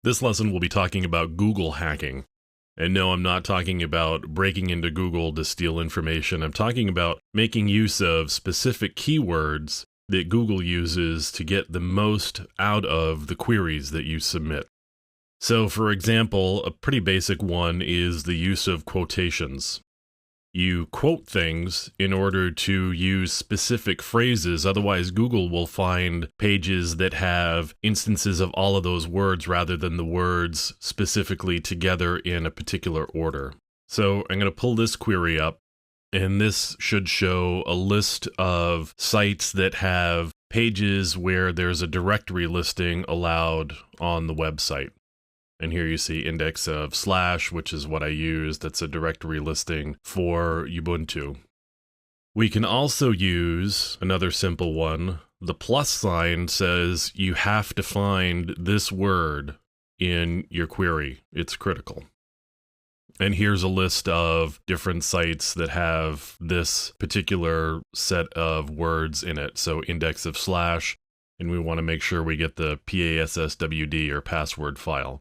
This lesson will be talking about Google hacking. And no, I'm not talking about breaking into Google to steal information. I'm talking about making use of specific keywords that Google uses to get the most out of the queries that you submit. So, for example, a pretty basic one is the use of quotations. You quote things in order to use specific phrases, otherwise Google will find pages that have instances of all of those words rather than the words specifically together in a particular order. So I'm going to pull this query up, and this should show a list of sites that have pages where there's a directory listing allowed on the website. And here you see index of /, which is what I use. That's a directory listing for Ubuntu. We can also use another simple one. The plus sign says you have to find this word in your query. It's critical. And here's a list of different sites that have this particular set of words in it. So index of /, and we want to make sure we get the PASSWD or password file.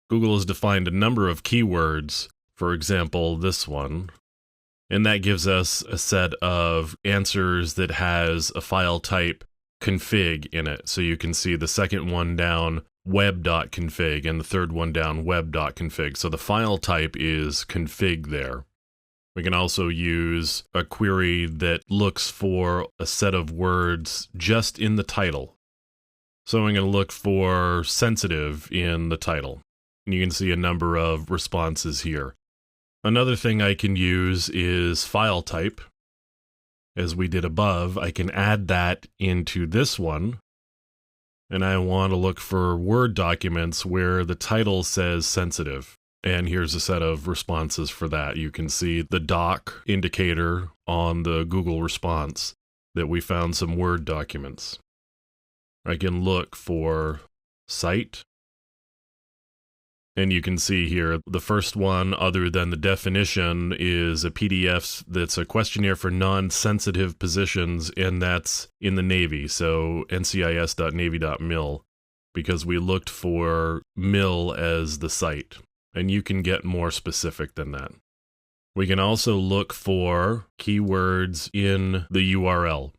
Google has defined a number of keywords, for example, this one, and that gives us a set of answers that has a file type config in it. So you can see the second one down, web.config, and the third one down, web.config. So the file type is config there. We can also use a query that looks for a set of words just in the title. So I'm going to look for sensitive in the title. And you can see a number of responses here. Another thing I can use is file type. As we did above, I can add that into this one. And I want to look for Word documents where the title says sensitive. And here's a set of responses for that. You can see the doc indicator on the Google response that we found some Word documents. I can look for site. And you can see here, the first one, other than the definition, is a PDF that's a questionnaire for non-sensitive positions, and that's in the Navy, so ncis.navy.mil, because we looked for mil as the site. And you can get more specific than that. We can also look for keywords in the URL.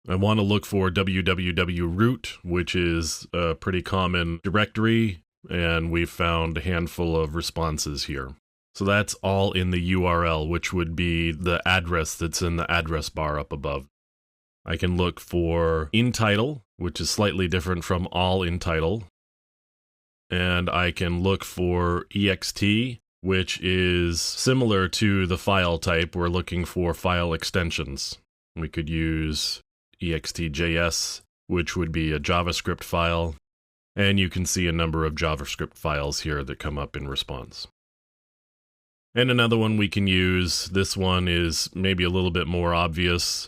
I want to look for www.root, which is a pretty common directory, and we've found a handful of responses here. So that's all in the URL, which would be the address that's in the address bar up above. I can look for in title, which is slightly different from all in title. And I can look for ext, which is similar to the file type. We're looking for file extensions. We could use ext.js, which would be a JavaScript file, and you can see a number of JavaScript files here that come up in response. And another one we can use, this one is maybe a little bit more obvious.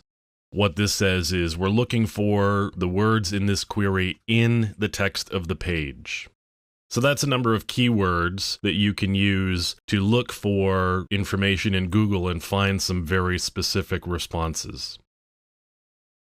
What this says is we're looking for the words in this query in the text of the page. So that's a number of keywords that you can use to look for information in Google and find some very specific responses.